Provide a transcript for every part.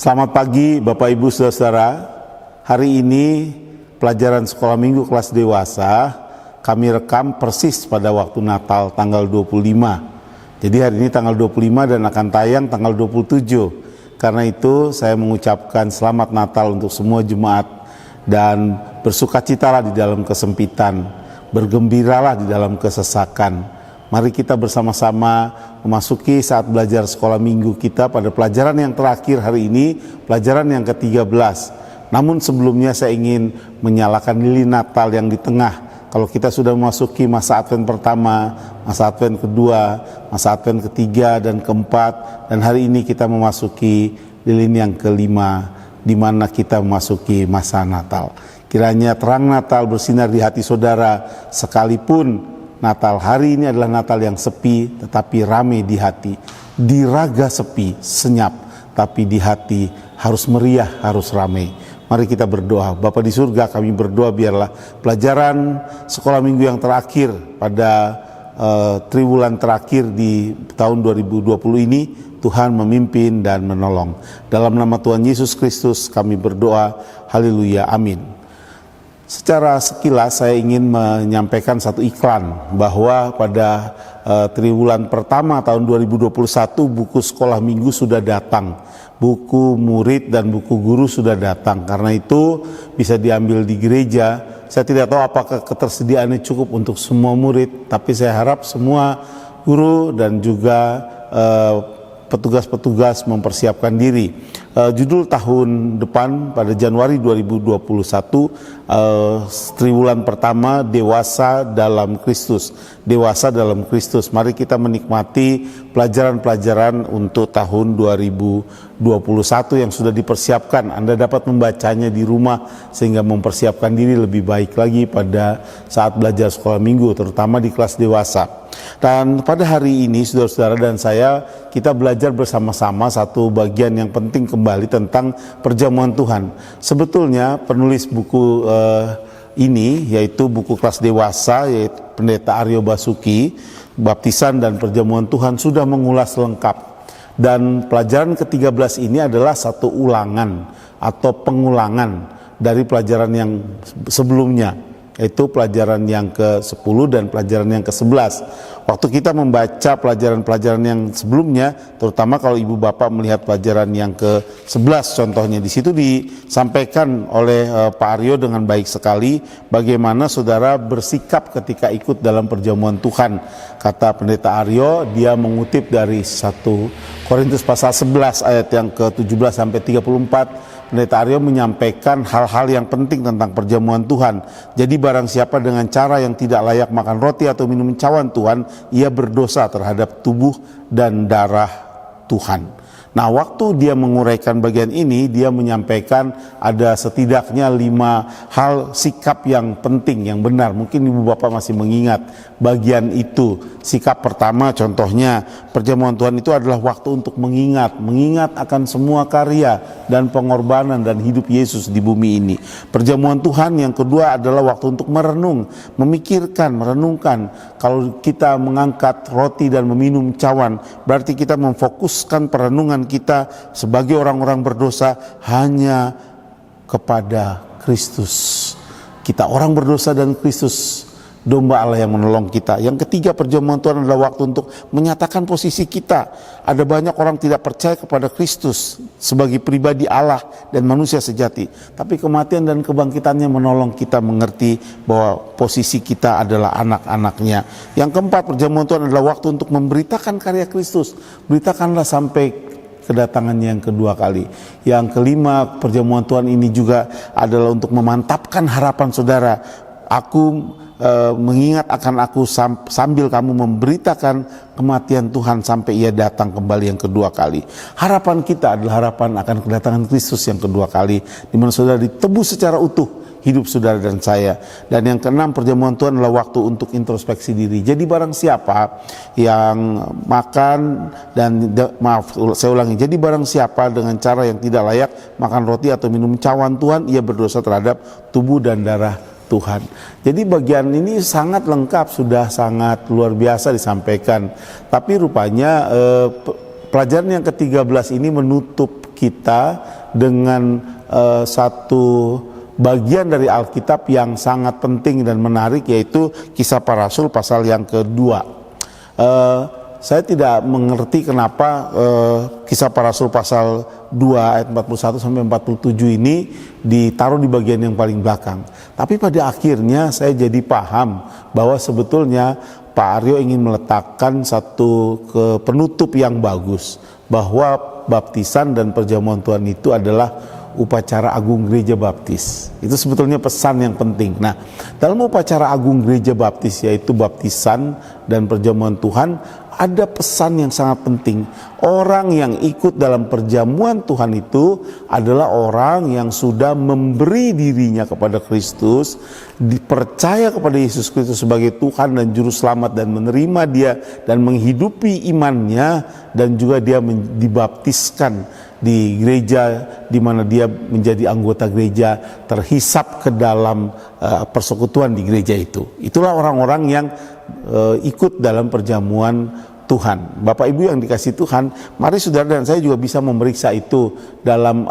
Selamat pagi Bapak Ibu Saudara. Hari ini pelajaran sekolah minggu kelas dewasa kami rekam persis pada waktu Natal tanggal 25. Jadi hari ini tanggal 25 dan akan tayang tanggal 27. Karena itu saya mengucapkan selamat Natal untuk semua jemaat dan bersukacitalah di dalam kesempitan, bergembiralah di dalam kesesakan. Mari kita bersama-sama memasuki saat belajar sekolah minggu kita pada pelajaran yang terakhir hari ini, pelajaran yang ke-13. Namun sebelumnya saya ingin menyalakan lilin Natal yang di tengah. Kalau kita sudah memasuki masa Advent pertama, masa Advent kedua, masa Advent ketiga dan keempat, dan hari ini kita memasuki lilin yang kelima, di mana kita memasuki masa Natal. Kiranya terang Natal bersinar di hati saudara, sekalipun Natal hari ini adalah Natal yang sepi tetapi ramai di hati. Di raga sepi, senyap, tapi di hati harus meriah, harus ramai. Mari kita berdoa. Bapa di surga, kami berdoa biarlah pelajaran sekolah minggu yang terakhir pada triwulan terakhir di tahun 2020 ini Tuhan memimpin dan menolong. Dalam nama Tuhan Yesus Kristus kami berdoa. Haleluya, amin. Secara sekilas saya ingin menyampaikan satu iklan bahwa pada triwulan pertama tahun 2021 buku sekolah minggu sudah datang, buku murid dan buku guru sudah datang. Karena itu bisa diambil di gereja. Saya tidak tahu apakah ketersediaannya cukup untuk semua murid, tapi saya harap semua guru dan juga petugas-petugas mempersiapkan diri. Judul tahun depan pada Januari 2021 triwulan pertama Dewasa dalam Kristus. Dewasa dalam Kristus. Mari kita menikmati pelajaran-pelajaran untuk tahun 2021 yang sudah dipersiapkan. Anda dapat membacanya di rumah sehingga mempersiapkan diri lebih baik lagi pada saat belajar sekolah minggu, terutama di kelas dewasa. Dan pada hari ini saudara-saudara dan saya, kita belajar bersama-sama satu bagian yang penting kembali tentang perjamuan Tuhan. Sebetulnya penulis buku ini, yaitu buku kelas dewasa, yaitu Pendeta Aryo Basuki, Baptisan dan Perjamuan Tuhan, sudah mengulas lengkap. Dan pelajaran ke-13 ini adalah satu ulangan atau pengulangan dari pelajaran yang sebelumnya, yaitu pelajaran yang ke-10 dan pelajaran yang ke-11. Waktu kita membaca pelajaran-pelajaran yang sebelumnya, terutama kalau ibu bapak melihat pelajaran yang ke-11 contohnya, di situ disampaikan oleh Pak Aryo dengan baik sekali bagaimana saudara bersikap ketika ikut dalam perjamuan Tuhan. Kata Pendeta Aryo, dia mengutip dari 1 Korintus pasal 11 ayat yang ke-17 sampai 34. Pendeta Aryo menyampaikan hal-hal yang penting tentang perjamuan Tuhan. Jadi barang siapa dengan cara yang tidak layak makan roti atau minum cawan Tuhan, ia berdosa terhadap tubuh dan darah Tuhan. Nah, waktu dia menguraikan bagian ini, dia menyampaikan ada setidaknya 5 hal sikap yang penting, yang benar. Mungkin ibu bapak masih mengingat bagian itu. Sikap pertama contohnya, perjamuan Tuhan itu adalah waktu untuk mengingat akan semua karya dan pengorbanan dan hidup Yesus di bumi ini. Perjamuan Tuhan yang kedua adalah waktu untuk merenung, memikirkan, merenungkan. Kalau kita mengangkat roti dan meminum cawan, berarti kita memfokuskan perenungan kita sebagai orang-orang berdosa hanya kepada Kristus. Kita orang berdosa dan Kristus, domba Allah yang menolong kita. Yang ketiga, perjamuan Tuhan adalah waktu untuk menyatakan posisi kita. Ada banyak orang tidak percaya kepada Kristus sebagai pribadi Allah dan manusia sejati. Tapi kematian dan kebangkitannya menolong kita mengerti bahwa posisi kita adalah anak-anaknya. Yang keempat, perjamuan Tuhan adalah waktu untuk memberitakan karya Kristus. Beritakanlah sampai kedatangannya yang kedua kali. Yang kelima, perjamuan Tuhan ini juga adalah untuk memantapkan harapan saudara. Aku mengingat akan aku sambil kamu memberitakan kematian Tuhan sampai ia datang kembali yang kedua kali. Harapan kita adalah harapan akan kedatangan Kristus yang kedua kali, di mana saudara ditebus secara utuh hidup saudara dan saya. Dan yang keenam, perjamuan Tuhan adalah waktu untuk introspeksi diri. Jadi barang siapa yang makan saya ulangi, jadi barang siapa dengan cara yang tidak layak makan roti atau minum cawan Tuhan, ia berdosa terhadap tubuh dan darah Tuhan. Jadi bagian ini sangat lengkap, sudah sangat luar biasa disampaikan. Tapi rupanya pelajaran yang ke-13 ini menutup kita dengan satu bagian dari Alkitab yang sangat penting dan menarik, yaitu Kisah Para Rasul pasal yang kedua. Saya tidak mengerti kenapa Kisah Para Rasul pasal 2 ayat 41 sampai 47 ini ditaruh di bagian yang paling belakang. Tapi pada akhirnya saya jadi paham bahwa sebetulnya Pak Aryo ingin meletakkan satu penutup yang bagus, bahwa baptisan dan perjamuan Tuhan itu adalah upacara agung gereja baptis. Itu sebetulnya pesan yang penting. Nah, dalam upacara agung gereja baptis, yaitu baptisan dan perjamuan Tuhan, ada pesan yang sangat penting. Orang yang ikut dalam perjamuan Tuhan itu adalah orang yang sudah memberi dirinya kepada Kristus, dipercaya kepada Yesus Kristus sebagai Tuhan dan Juru Selamat, dan menerima Dia dan menghidupi imannya, dan juga dia dibaptiskan di gereja di mana dia menjadi anggota gereja, terhisap ke dalam persekutuan di gereja itu. Itulah orang-orang yang ikut dalam perjamuan Tuhan. Bapak Ibu yang dikasihi Tuhan, mari saudara dan saya juga bisa memeriksa itu dalam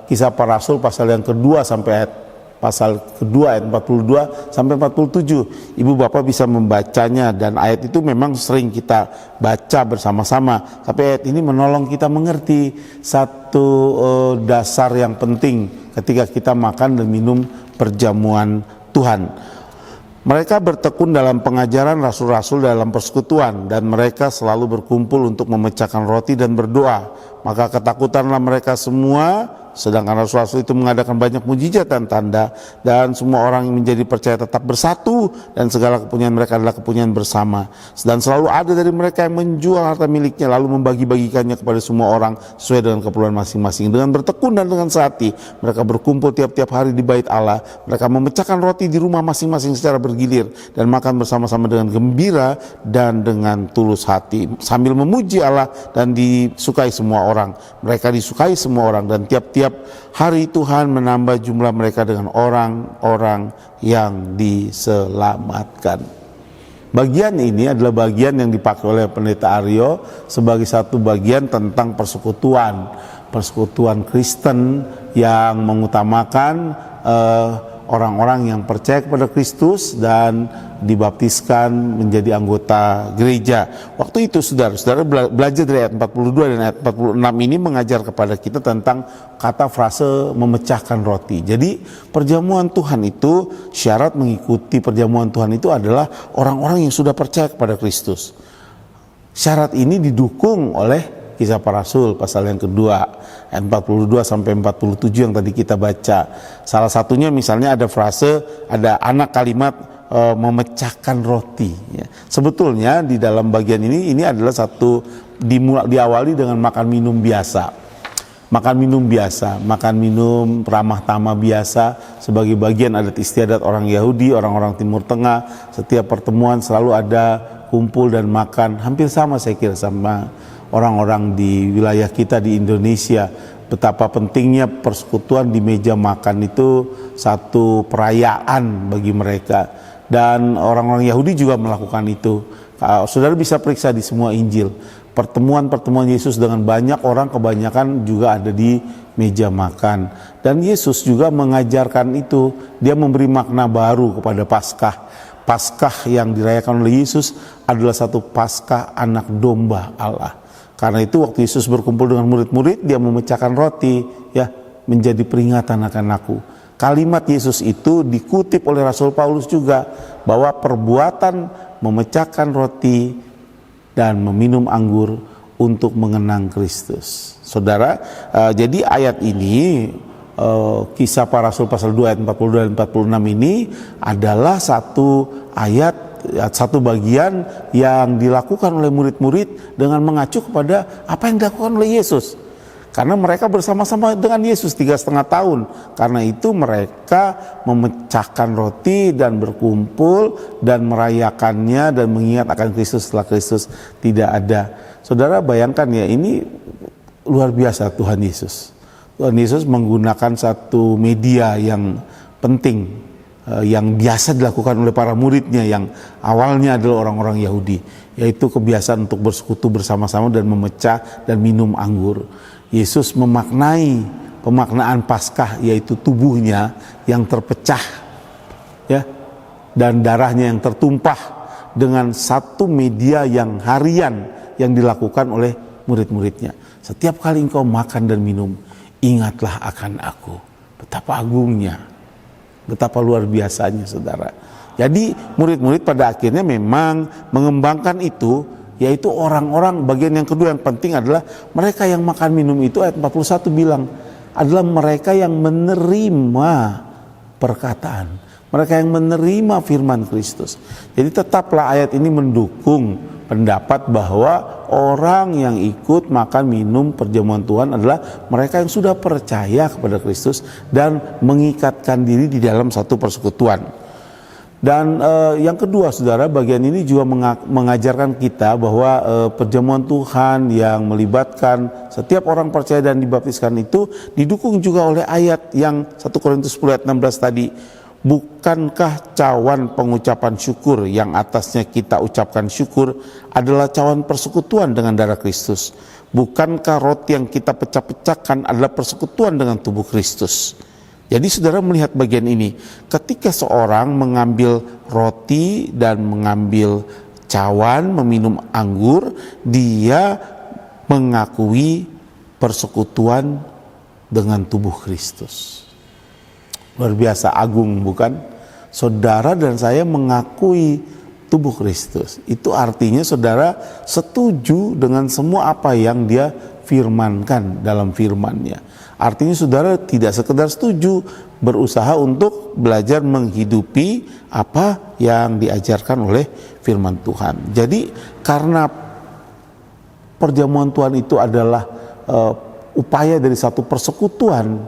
Kisah Para Rasul pasal yang kedua sampai pasal kedua ayat 42 sampai 47. Ibu Bapak bisa membacanya, dan ayat itu memang sering kita baca bersama-sama. Tapi ayat ini menolong kita mengerti satu dasar yang penting ketika kita makan dan minum perjamuan Tuhan. Mereka bertekun dalam pengajaran rasul-rasul dalam persekutuan, dan mereka selalu berkumpul untuk memecahkan roti dan berdoa. Maka ketakutanlah mereka semua, sedangkan rasul-rasul itu mengadakan banyak mujizat dan tanda, dan semua orang yang menjadi percaya tetap bersatu, dan segala kepunyaan mereka adalah kepunyaan bersama. Dan selalu ada dari mereka yang menjual harta miliknya lalu membagi-bagikannya kepada semua orang sesuai dengan keperluan masing-masing. Dengan bertekun dan dengan sehati mereka berkumpul tiap-tiap hari di bait Allah. Mereka memecahkan roti di rumah masing-masing secara bergilir dan makan bersama-sama dengan gembira dan dengan tulus hati, sambil memuji Allah dan disukai semua orang. Mereka disukai semua orang, dan tiap-tiap hari Tuhan menambah jumlah mereka dengan orang-orang yang diselamatkan. Bagian ini adalah bagian yang dipakai oleh Pendeta Aryo sebagai satu bagian tentang persekutuan Kristen yang mengutamakan orang-orang yang percaya kepada Kristus dan dibaptiskan menjadi anggota gereja. Waktu itu saudara belajar dari ayat 42 dan ayat 46 ini mengajar kepada kita tentang kata frase memecahkan roti. Jadi perjamuan Tuhan itu, syarat mengikuti perjamuan Tuhan itu adalah orang-orang yang sudah percaya kepada Kristus. Syarat ini didukung oleh Kisah Para Rasul pasal yang kedua ayat 42 sampai 47 yang tadi kita baca. Salah satunya misalnya ada anak kalimat memecahkan roti. Ya. Sebetulnya di dalam bagian ini adalah diawali dengan makan minum biasa. Makan minum ramah tamah biasa sebagai bagian adat istiadat orang Yahudi, orang-orang Timur Tengah. Setiap pertemuan selalu ada kumpul dan makan, hampir sama saya kira sama orang-orang di wilayah kita di Indonesia. Betapa pentingnya persekutuan di meja makan itu satu perayaan bagi mereka, dan orang-orang Yahudi juga melakukan itu. Saudara bisa periksa di semua Injil, pertemuan Yesus dengan banyak orang kebanyakan juga ada di meja makan. Dan Yesus juga mengajarkan itu, dia memberi makna baru kepada Paskah. Paskah yang dirayakan oleh Yesus adalah satu Paskah anak domba Allah. Karena itu waktu Yesus berkumpul dengan murid-murid, dia memecahkan roti, ya, menjadi peringatan akan aku. Kalimat Yesus itu dikutip oleh Rasul Paulus juga, bahwa perbuatan memecahkan roti dan meminum anggur untuk mengenang Kristus. Saudara, jadi ayat ini, Kisah Para Rasul pasal 2 ayat 42 dan 46 ini adalah satu bagian yang dilakukan oleh murid-murid dengan mengacu kepada apa yang dilakukan oleh Yesus. Karena mereka bersama-sama dengan Yesus 3,5 tahun. Karena itu mereka memecahkan roti dan berkumpul dan merayakannya dan mengingat akan Kristus setelah Kristus tidak ada. Saudara bayangkan ya, ini luar biasa Tuhan Yesus. Tuhan Yesus menggunakan satu media yang penting, yang biasa dilakukan oleh para muridnya yang awalnya adalah orang-orang Yahudi, yaitu kebiasaan untuk bersekutu bersama-sama dan memecah dan minum anggur. Yesus memaknai pemaknaan Paskah, yaitu tubuhnya yang terpecah, ya, dan darahnya yang tertumpah, dengan satu media yang harian yang dilakukan oleh murid-muridnya. Setiap kali engkau makan dan minum, ingatlah akan aku. Betapa agungnya, betapa luar biasanya, saudara. Jadi murid-murid pada akhirnya memang mengembangkan itu, yaitu orang-orang, bagian yang kedua yang penting adalah mereka yang makan minum itu, ayat 41 bilang, adalah mereka yang menerima perkataan, mereka yang menerima firman Kristus. Jadi tetaplah ayat ini mendukung pendapat bahwa orang yang ikut makan minum perjamuan Tuhan adalah mereka yang sudah percaya kepada Kristus dan mengikatkan diri di dalam satu persekutuan. Dan yang kedua, saudara, bagian ini juga mengajarkan kita bahwa perjamuan Tuhan yang melibatkan setiap orang percaya dan dibaptiskan itu didukung juga oleh ayat yang 1 Korintus 10 ayat 16 tadi. Bukankah cawan pengucapan syukur yang atasnya kita ucapkan syukur adalah cawan persekutuan dengan darah Kristus? Bukankah roti yang kita pecah-pecahkan adalah persekutuan dengan tubuh Kristus? Jadi saudara melihat bagian ini, ketika seorang mengambil roti dan mengambil cawan, meminum anggur, dia mengakui persekutuan dengan tubuh Kristus. Luar biasa agung, bukan? Saudara dan saya mengakui tubuh Kristus. Itu artinya saudara setuju dengan semua apa yang dia firmankan dalam firman-Nya. Artinya saudara tidak sekedar setuju, berusaha untuk belajar menghidupi apa yang diajarkan oleh firman Tuhan. Jadi karena perjamuan Tuhan itu adalah upaya dari satu persekutuan,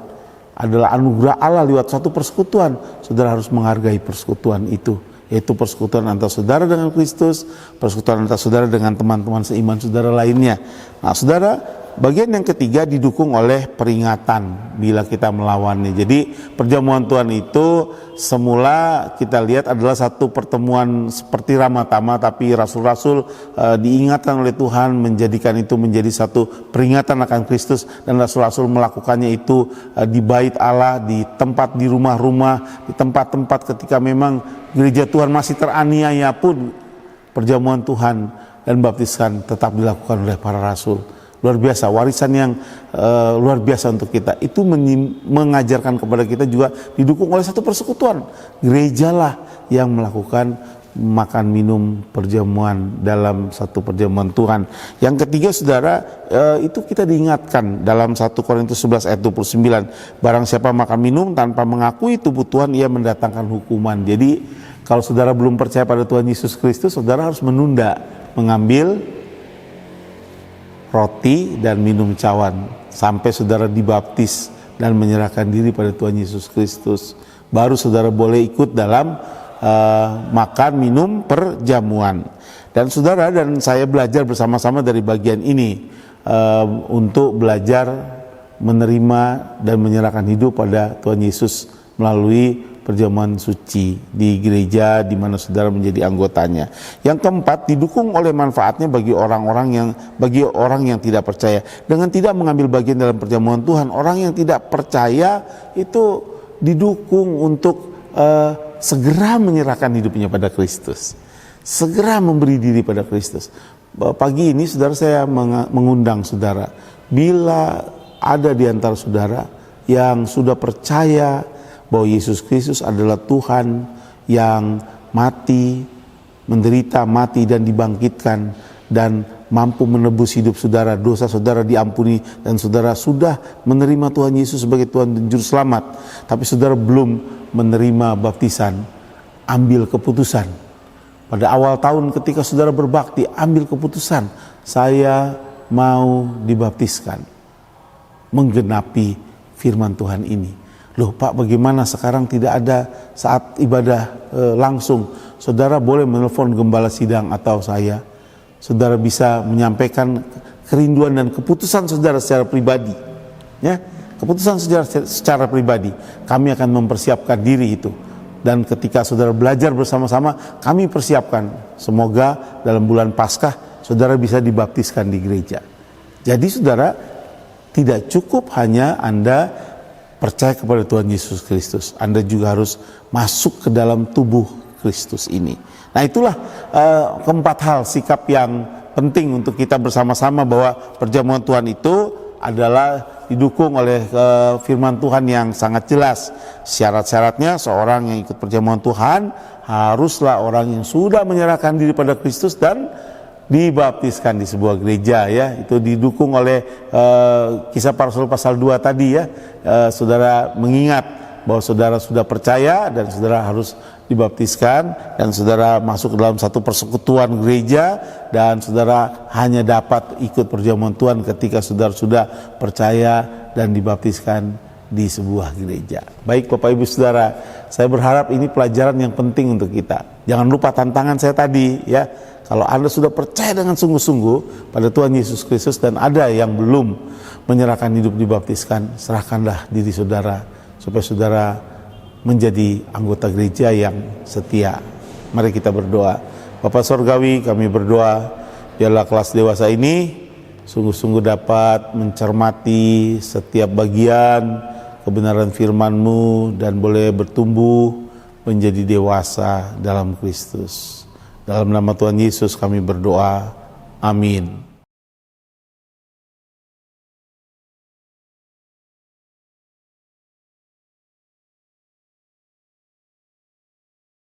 adalah anugerah Allah lewat satu persekutuan, saudara harus menghargai persekutuan itu, yaitu persekutuan antara saudara dengan Kristus, persekutuan antara saudara dengan teman-teman seiman saudara lainnya. Nah saudara, bagian yang ketiga didukung oleh peringatan bila kita melawannya. Jadi perjamuan Tuhan itu semula kita lihat adalah satu pertemuan seperti ramah-tamah, tapi rasul-rasul diingatkan oleh Tuhan menjadikan itu menjadi satu peringatan akan Kristus, dan rasul-rasul melakukannya itu di bait Allah, di tempat, di rumah-rumah, di tempat-tempat ketika memang gereja Tuhan masih teraniaya pun perjamuan Tuhan dan baptisan tetap dilakukan oleh para rasul. Luar biasa, warisan yang luar biasa untuk kita. Itu mengajarkan kepada kita juga didukung oleh satu persekutuan. Gerejalah yang melakukan makan minum perjamuan dalam satu perjamuan Tuhan. Yang ketiga saudara, itu kita diingatkan dalam 1 Korintus 11 ayat 29. Barang siapa makan minum tanpa mengakui tubuh Tuhan, ia mendatangkan hukuman. Jadi kalau saudara belum percaya pada Tuhan Yesus Kristus, saudara harus menunda mengambil roti dan minum cawan sampai saudara dibaptis dan menyerahkan diri pada Tuhan Yesus Kristus. Baru saudara boleh ikut dalam makan minum perjamuan. Dan saudara dan saya belajar bersama-sama dari bagian ini untuk belajar menerima dan menyerahkan hidup pada Tuhan Yesus melalui perjamuan suci di gereja di mana saudara menjadi anggotanya. Yang keempat, didukung oleh manfaatnya bagi orang yang tidak percaya. Dengan tidak mengambil bagian dalam perjamuan Tuhan, orang yang tidak percaya itu didukung untuk segera menyerahkan hidupnya pada Kristus, segera memberi diri pada Kristus. Pagi ini saudara, saya mengundang saudara, bila ada di antara saudara yang sudah percaya bahwa Yesus Kristus adalah Tuhan yang mati, menderita, mati dan dibangkitkan, dan mampu menebus hidup saudara, dosa saudara diampuni, dan saudara sudah menerima Tuhan Yesus sebagai Tuhan dan Juru Selamat, tapi saudara belum menerima baptisan, ambil keputusan. Pada awal tahun ketika saudara berbakti, ambil keputusan, saya mau dibaptiskan, menggenapi firman Tuhan ini. Loh Pak, bagaimana sekarang tidak ada saat ibadah langsung? Saudara boleh menelpon gembala sidang atau saya. Saudara bisa menyampaikan kerinduan dan keputusan saudara secara pribadi. Ya, keputusan secara pribadi. Kami akan mempersiapkan diri itu. Dan ketika saudara belajar bersama-sama, kami persiapkan. Semoga dalam bulan Paskah saudara bisa dibaptiskan di gereja. Jadi saudara, tidak cukup hanya Anda percaya kepada Tuhan Yesus Kristus, Anda juga harus masuk ke dalam tubuh Kristus ini. Nah, itulah keempat hal sikap yang penting untuk kita bersama-sama, bahwa perjamuan Tuhan itu adalah didukung oleh firman Tuhan yang sangat jelas. Syarat-syaratnya seorang yang ikut perjamuan Tuhan haruslah orang yang sudah menyerahkan diri pada Kristus dan dibaptiskan di sebuah gereja, ya. Itu didukung oleh Kisah Para Rasul pasal 2 tadi, ya. Saudara mengingat bahwa saudara sudah percaya dan saudara harus dibaptiskan, dan saudara masuk ke dalam satu persekutuan gereja, dan saudara hanya dapat ikut perjamuan Tuhan ketika saudara sudah percaya dan dibaptiskan di sebuah gereja. Baik Bapak Ibu Saudara, saya berharap ini pelajaran yang penting untuk kita. Jangan lupa tantangan saya tadi, ya. Kalau Anda sudah percaya dengan sungguh-sungguh pada Tuhan Yesus Kristus dan ada yang belum menyerahkan hidup dibaptiskan, serahkanlah diri saudara supaya saudara menjadi anggota gereja yang setia. Mari kita berdoa. Bapa Sorgawi, kami berdoa biarlah kelas dewasa ini sungguh-sungguh dapat mencermati setiap bagian kebenaran firman-Mu dan boleh bertumbuh menjadi dewasa dalam Kristus. Dalam nama Tuhan Yesus kami berdoa. Amin.